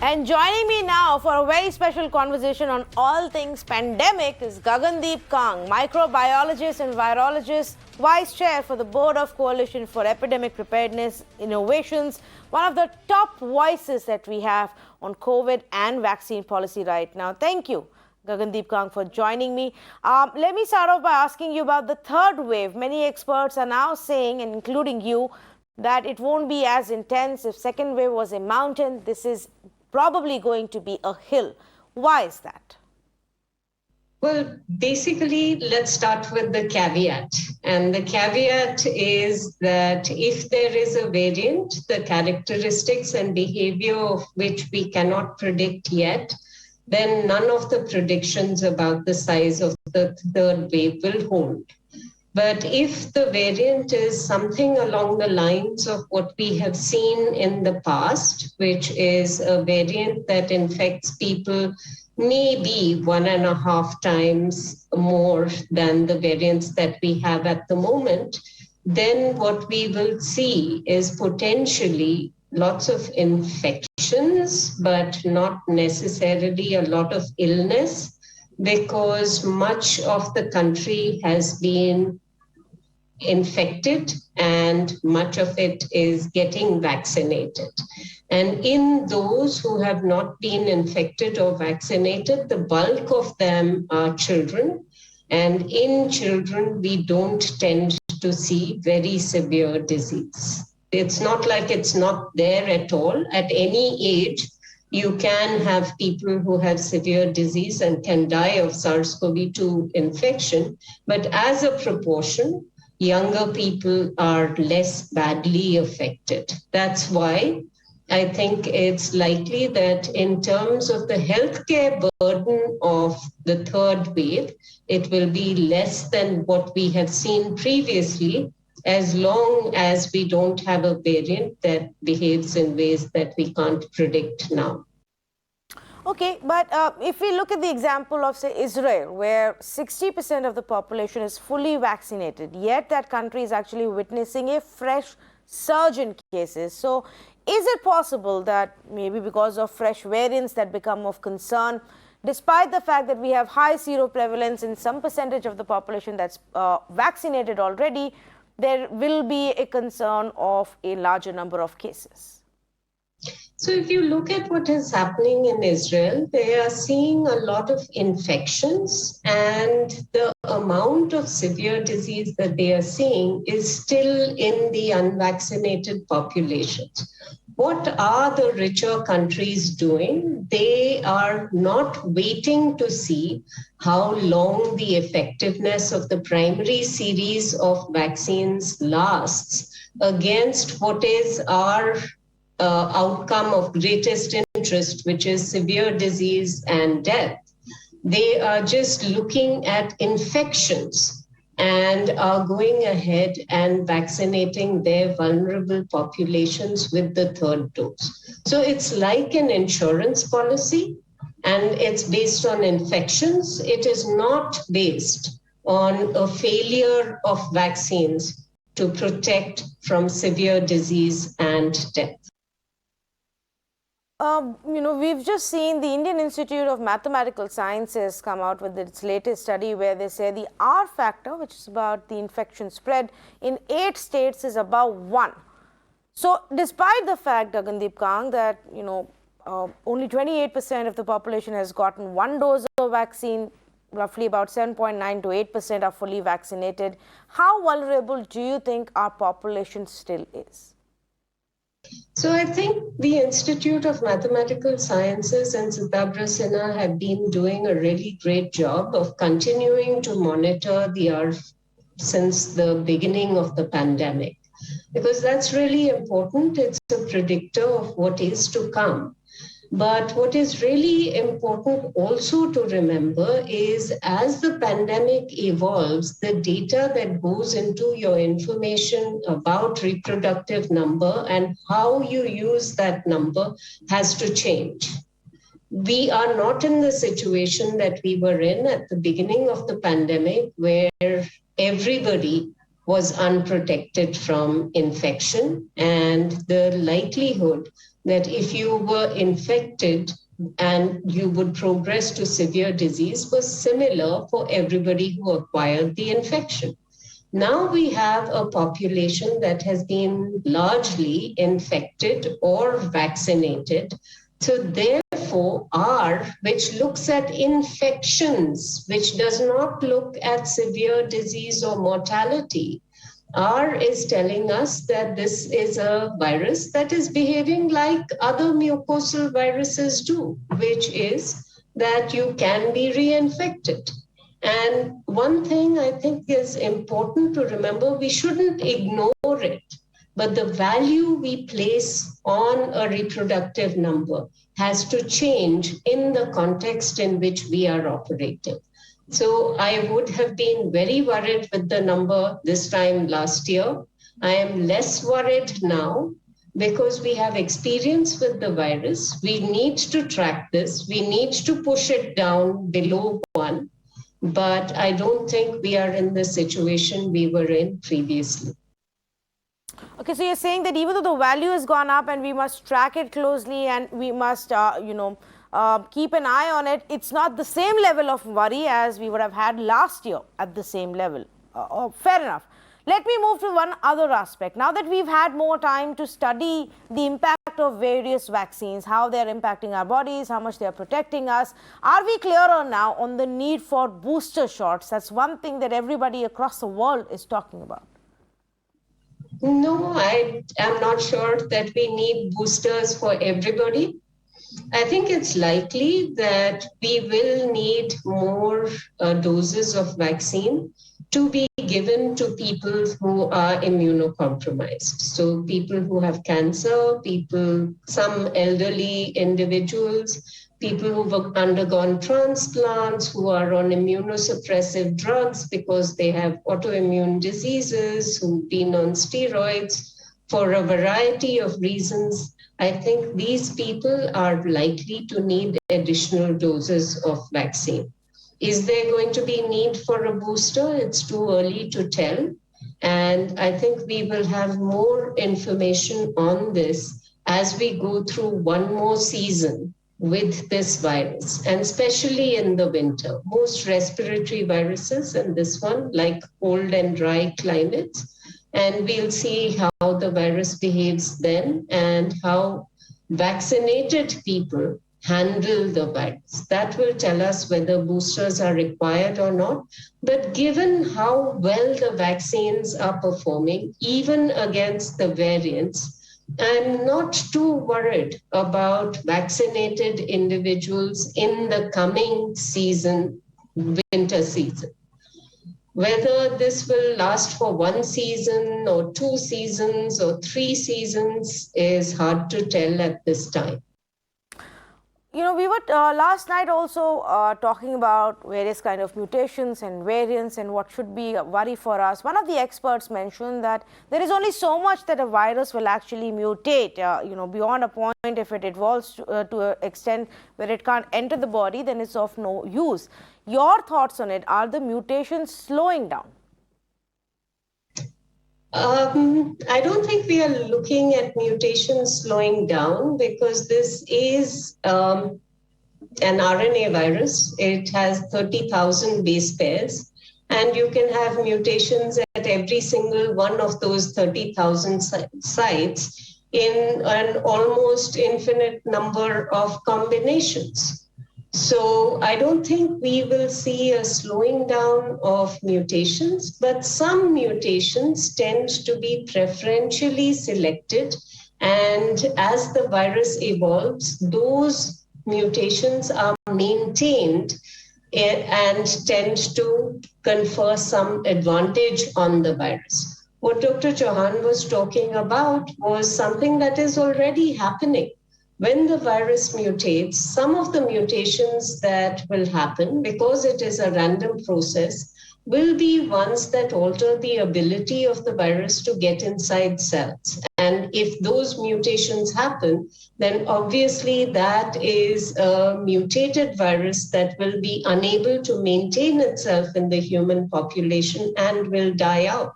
And joining me now for a very special conversation on all things pandemic is Gagandeep Kang, microbiologist and virologist, vice chair for the Board of Coalition for Epidemic Preparedness Innovations, one of the top voices that we have on COVID and vaccine policy right now. Thank you, Gagandeep Kang, for joining me. Let me start off by asking you about the third wave. Many experts are now saying, and including you, that it won't be as intense. If second wave was a mountain, this is probably going to be a hill. Why is that? Well, basically, let's start with the caveat. And the caveat is that if there is a variant, the characteristics and behavior of which we cannot predict yet, then none of the predictions about the size of the third wave will hold. But if the variant is something along the lines of what we have seen in the past, which is a variant that infects people maybe 1.5 times more than the variants that we have at the moment, then what we will see is potentially lots of infections, but not necessarily a lot of illness, because much of the country has been infected and much of it is getting vaccinated. And in those who have not been infected or vaccinated, the bulk of them are children. And in children, we don't tend to see very severe disease. It's not like it's not there at all. At any age, you can have people who have severe disease and can die of SARS-CoV-2 infection. But as a proportion, younger people are less badly affected. That's why I think it's likely that in terms of the healthcare burden of the third wave, it will be less than what we have seen previously, as long as we don't have a variant that behaves in ways that we can't predict now. Okay, but if we look at the example of, say, Israel, where 60% of the population is fully vaccinated, yet that country is actually witnessing a fresh surge in cases. So is it possible that maybe because of fresh variants that become of concern, despite the fact that we have high seroprevalence in some percentage of the population that's vaccinated already, there will be a concern of a larger number of cases? So if you look at what is happening in Israel, they are seeing a lot of infections, and the amount of severe disease that they are seeing is still in the unvaccinated populations. What are the richer countries doing? They are not waiting to see how long the effectiveness of the primary series of vaccines lasts against what is our outcome of greatest interest, which is severe disease and death. They are just looking at infections and are going ahead and vaccinating their vulnerable populations with the third dose. So it's like an insurance policy, and it's based on infections. It is not based on a failure of vaccines to protect from severe disease and death. We've just seen the Indian Institute of Mathematical Sciences come out with its latest study where they say the R factor, which is about the infection spread, in 8 states is above 1. So despite the fact, Gagandeep Kang, that only 28% of the population has gotten 1 dose of vaccine, roughly about 7.9 to 8% are fully vaccinated, how vulnerable do you think our population still is? So I think the Institute of Mathematical Sciences and Siddhabra Sinha have been doing a really great job of continuing to monitor the R since the beginning of the pandemic, because that's really important. It's a predictor of what is to come. But what is really important also to remember is as the pandemic evolves, the data that goes into your information about reproductive number and how you use that number has to change. We are not in the situation that we were in at the beginning of the pandemic, where everybody was unprotected from infection, and the likelihood that if you were infected and you would progress to severe disease was similar for everybody who acquired the infection. Now we have a population that has been largely infected or vaccinated. So therefore, R, which looks at infections, which does not look at severe disease or mortality, R is telling us that this is a virus that is behaving like other mucosal viruses do, which is that you can be reinfected. And one thing I think is important to remember, we shouldn't ignore it, but the value we place on a reproductive number has to change in the context in which we are operating. So I would have been very worried with the number this time last year. I am less worried now because we have experience with the virus. We need to track this. We need to push it down below 1. But I don't think we are in the situation we were in previously. Okay, so you're saying that even though the value has gone up and we must track it closely and we must, keep an eye on it, it's not the same level of worry as we would have had last year at the same level. Fair enough. Let me move to one other aspect. Now that we've had more time to study the impact of various vaccines, how they're impacting our bodies, how much they're protecting us, are we clearer now on the need for booster shots? That's one thing that everybody across the world is talking about. No, I am not sure that we need boosters for everybody. I think it's likely that we will need more doses of vaccine to be given to people who are immunocompromised. So people who have cancer, some elderly individuals, people who've undergone transplants, who are on immunosuppressive drugs because they have autoimmune diseases, who've been on steroids for a variety of reasons. I think these people are likely to need additional doses of vaccine. Is there going to be need for a booster? It's too early to tell. And I think we will have more information on this as we go through one more season with this virus, and especially in the winter. Most respiratory viruses, and this one, like cold and dry climates, and we'll see how the virus behaves then and how vaccinated people handle the virus. That will tell us whether boosters are required or not. But given how well the vaccines are performing, even against the variants, I'm not too worried about vaccinated individuals in the coming season, winter season. Whether this will last for one season or 2 seasons or 3 seasons is hard to tell at this time. You know, we were last night also talking about various kind of mutations and variants and what should be a worry for us. One of the experts mentioned that there is only so much that a virus will actually mutate, beyond a point. If it evolves to an extent where it can't enter the body, then it's of no use. Your thoughts on it? Are the mutations slowing down? I don't think we are looking at mutations slowing down because this is an RNA virus. It has 30,000 base pairs, and you can have mutations at every single one of those 30,000 sites in an almost infinite number of combinations. So I don't think we will see a slowing down of mutations, but some mutations tend to be preferentially selected. And as the virus evolves, those mutations are maintained and tend to confer some advantage on the virus. What Dr. Chauhan was talking about was something that is already happening. When the virus mutates, some of the mutations that will happen, because it is a random process, will be ones that alter the ability of the virus to get inside cells. And if those mutations happen, then obviously that is a mutated virus that will be unable to maintain itself in the human population and will die out.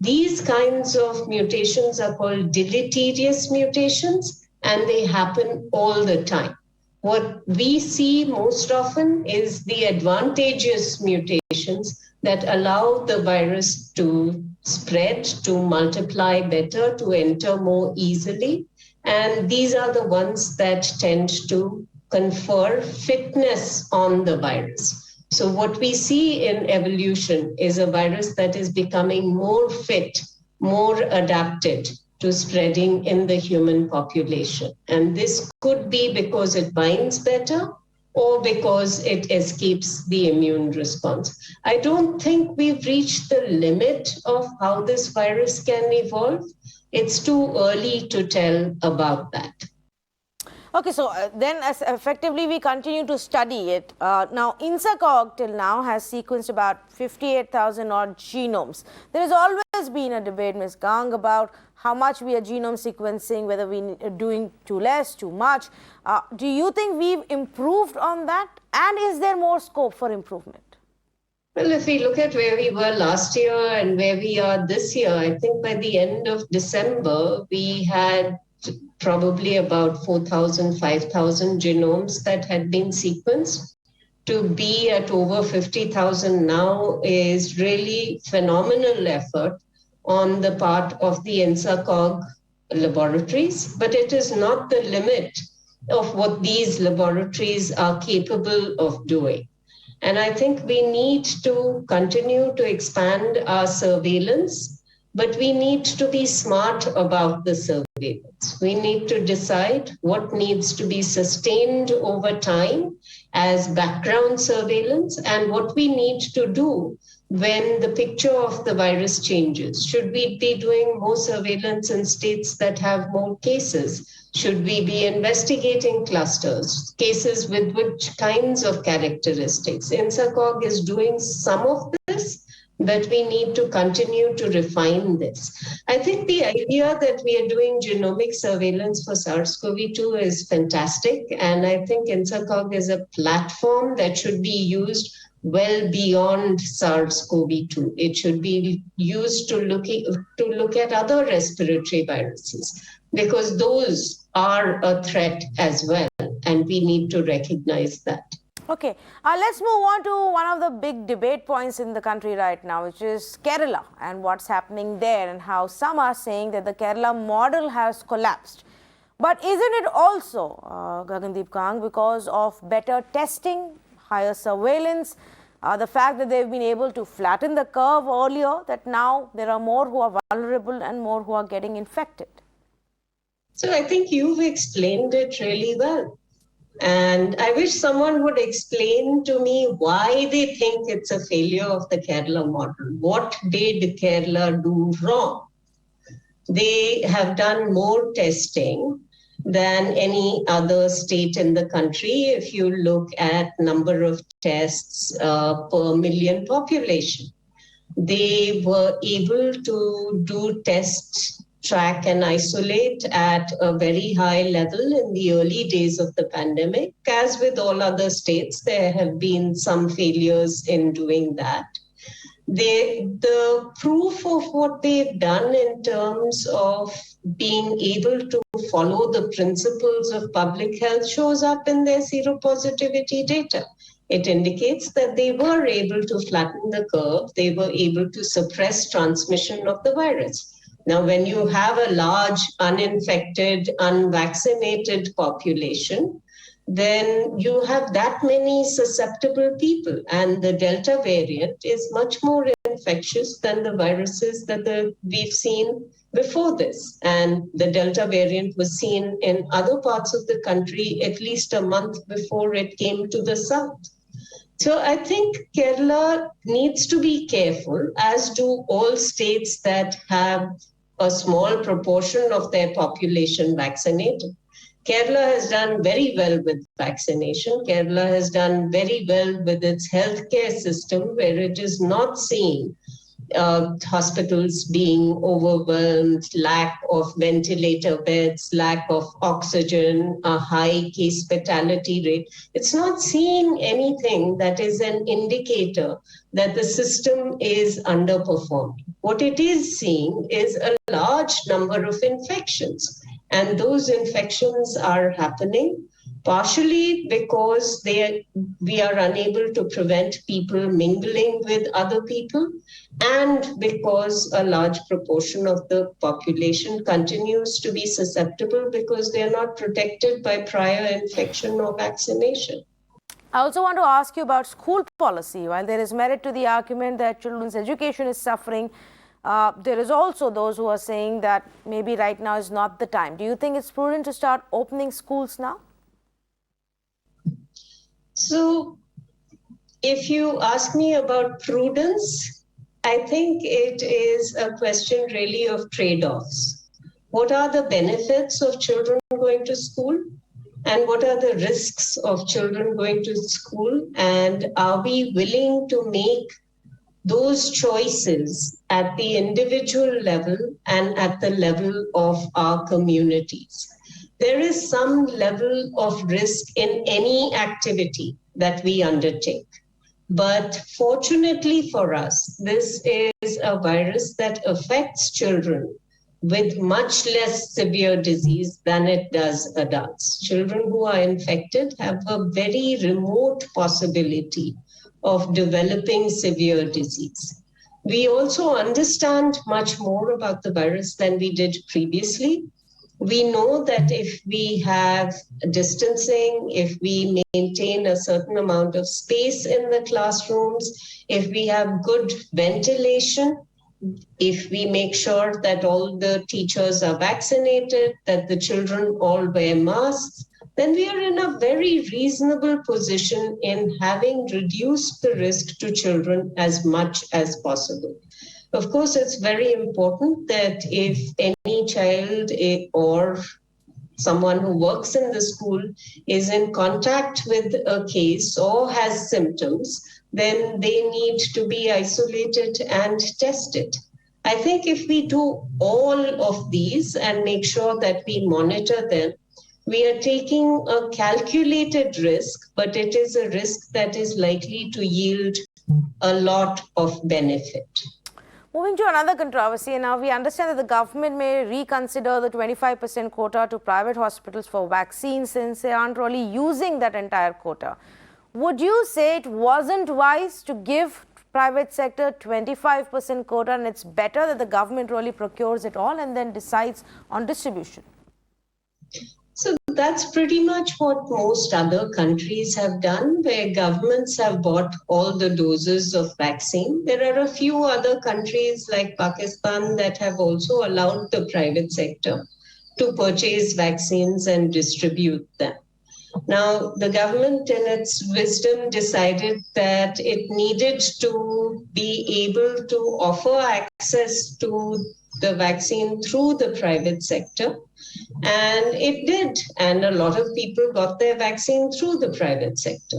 These kinds of mutations are called deleterious mutations, and they happen all the time. What we see most often is the advantageous mutations that allow the virus to spread, to multiply better, to enter more easily. And these are the ones that tend to confer fitness on the virus. So what we see in evolution is a virus that is becoming more fit, more adapted to spreading in the human population. And this could be because it binds better or because it escapes the immune response. I don't think we've reached the limit of how this virus can evolve. It's too early to tell about that. Okay, so then as effectively we continue to study it. Now, INSACOG till now has sequenced about 58,000 odd genomes. There has always been a debate, Ms. Gang, about how much we are genome sequencing, whether we are doing too less, too much. Do you think we've improved on that? And is there more scope for improvement? Well, if we look at where we were last year and where we are this year, I think by the end of December, we had probably about 4,000, 5,000 genomes that had been sequenced. To be at over 50,000 now is really phenomenal effort on the part of the INSACOG laboratories, but it is not the limit of what these laboratories are capable of doing. And I think we need to continue to expand our surveillance, but we need to be smart about the surveillance. We need to decide what needs to be sustained over time as background surveillance and what we need to do when the picture of the virus changes. Should we be doing more surveillance in states that have more cases? Should we be investigating clusters, cases with which kinds of characteristics? INSACOG is doing some of this, but we need to continue to refine this. I think the idea that we are doing genomic surveillance for SARS-CoV-2 is fantastic. And I think INSACOG is a platform that should be used well beyond SARS-CoV-2. It should be used to look at other respiratory viruses, because those are a threat as well, and we need to recognize that. Okay, let's move on to one of the big debate points in the country right now, which is Kerala and what's happening there, and how some are saying that the Kerala model has collapsed. But isn't it also, Gagandeep Kang, because of better testing, higher surveillance, the fact that they've been able to flatten the curve earlier, that now there are more who are vulnerable and more who are getting infected? So I think you've explained it really well. And I wish someone would explain to me why they think it's a failure of the Kerala model. What did Kerala do wrong? They have done more testing than any other state in the country if you look at number of tests per million population. They were able to do tests, track and isolate at a very high level in the early days of the pandemic. As with all other states, there have been some failures in doing that. The proof of what they've done in terms of being able to follow the principles of public health shows up in their seropositivity data. It indicates that they were able to flatten the curve. They were able to suppress transmission of the virus. Now, when you have a large uninfected, unvaccinated population, then you have that many susceptible people. And the Delta variant is much more infectious than the viruses that we've seen before this. And the Delta variant was seen in other parts of the country at least a month before it came to the south. So I think Kerala needs to be careful, as do all states that have a small proportion of their population vaccinated. Kerala has done very well with vaccination. Kerala has done very well with its healthcare system, where it is not seeing hospitals being overwhelmed, lack of ventilator beds, lack of oxygen, a high case fatality rate. It's not seeing anything that is an indicator that the system is underperforming. What it is seeing is a large number of infections. And those infections are happening partially because we are unable to prevent people mingling with other people, and because a large proportion of the population continues to be susceptible because they are not protected by prior infection or vaccination. I also want to ask you about school policy. While there is merit to the argument that children's education is suffering, there is also those who are saying that maybe right now is not the time. Do you think it's prudent to start opening schools now? So, if you ask me about prudence, I think it is a question really of trade-offs. What are the benefits of children going to school? And what are the risks of children going to school? And are we willing to make those choices at the individual level and at the level of our communities? There is some level of risk in any activity that we undertake. But fortunately for us, this is a virus that affects children with much less severe disease than it does adults. Children who are infected have a very remote possibility of developing severe disease. We also understand much more about the virus than we did previously. We know that if we have distancing, if we maintain a certain amount of space in the classrooms, if we have good ventilation, if we make sure that all the teachers are vaccinated, that the children all wear masks, then we are in a very reasonable position in having reduced the risk to children as much as possible. Of course, it's very important that if any child or someone who works in the school is in contact with a case or has symptoms, then they need to be isolated and tested. I think if we do all of these and make sure that we monitor them, we are taking a calculated risk, but it is a risk that is likely to yield a lot of benefit. Moving to another controversy, now we understand that the government may reconsider the 25% quota to private hospitals for vaccines since they aren't really using that entire quota. Would you say it wasn't wise to give private sector 25% quota, and it's better that the government really procures it all and then decides on distribution? So that's pretty much what most other countries have done, where governments have bought all the doses of vaccine. There are a few other countries like Pakistan that have also allowed the private sector to purchase vaccines and distribute them. Now, the government, in its wisdom, decided that it needed to be able to offer access to the vaccine through the private sector. And it did. And a lot of people got their vaccine through the private sector.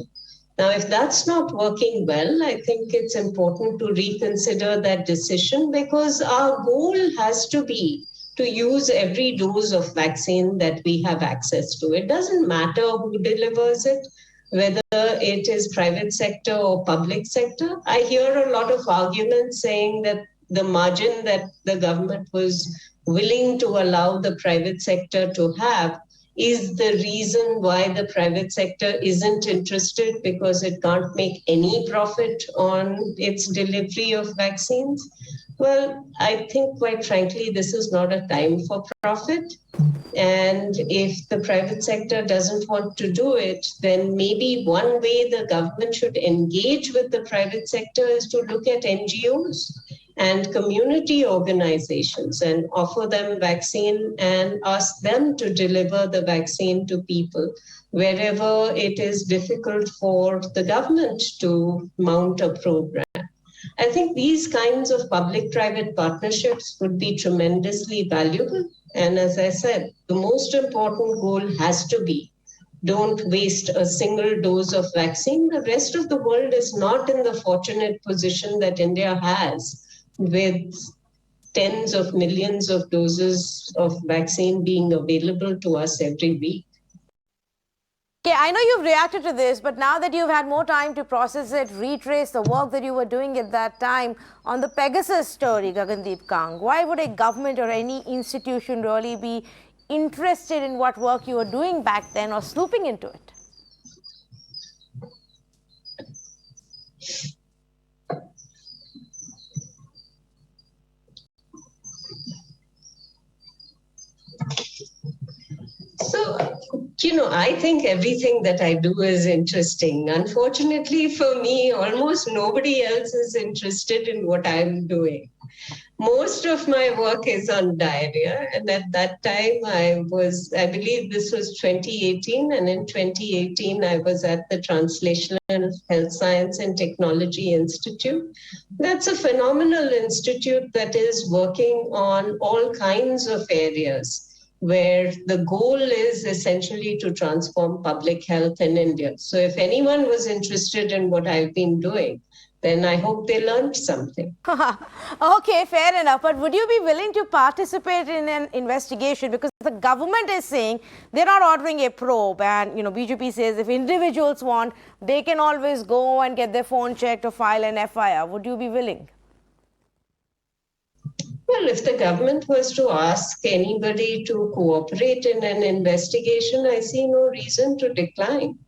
Now, if that's not working well, I think it's important to reconsider that decision, because our goal has to be to use every dose of vaccine that we have access to. It doesn't matter who delivers it, whether it is private sector or public sector. I hear a lot of arguments saying that the margin that the government was willing to allow the private sector to have is the reason why the private sector isn't interested, because it can't make any profit on its delivery of vaccines. Well, I think, quite frankly, this is not a time for profit. And if the private sector doesn't want to do it, then maybe one way the government should engage with the private sector is to look at NGOs and community organizations and offer them vaccine and ask them to deliver the vaccine to people wherever it is difficult for the government to mount a program. I think these kinds of public-private partnerships would be tremendously valuable. And as I said, the most important goal has to be, don't waste a single dose of vaccine. The rest of the world is not in the fortunate position that India has, with tens of millions of doses of vaccine being available to us every week. Okay, I know you've reacted to this, but now that you've had more time to process it, retrace the work that you were doing at that time on the Pegasus story, Gagandeep Kang, why would a government or any institution really be interested in what work you were doing back then or snooping into it? So, I think everything that I do is interesting. Unfortunately for me, almost nobody else is interested in what I'm doing. Most of my work is on diarrhea. And at that time, I believe this was 2018. And in 2018, I was at the Translational Health Science and Technology Institute. That's a phenomenal institute that is working on all kinds of areas, where the goal is essentially to transform public health in India. So if anyone was interested in what I've been doing, then I hope they learned something. Okay, fair enough. But would you be willing to participate in an investigation? Because the government is saying they're not ordering a probe, and BJP says if individuals want, they can always go and get their phone checked or file an FIR. Would you be willing? Well, if the government was to ask anybody to cooperate in an investigation, I see no reason to decline.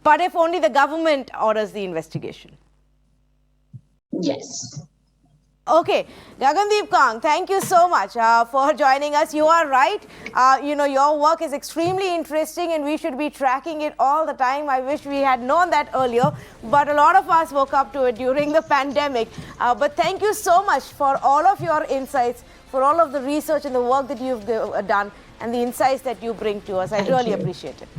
But if only the government orders the investigation? Yes. Okay, Gagandeep Kang, thank you so much for joining us. You are right. Your work is extremely interesting and we should be tracking it all the time. I wish we had known that earlier, but a lot of us woke up to it during the pandemic. But thank you so much for all of your insights, for all of the research and the work that you've done and the insights that you bring to us. I really appreciate it.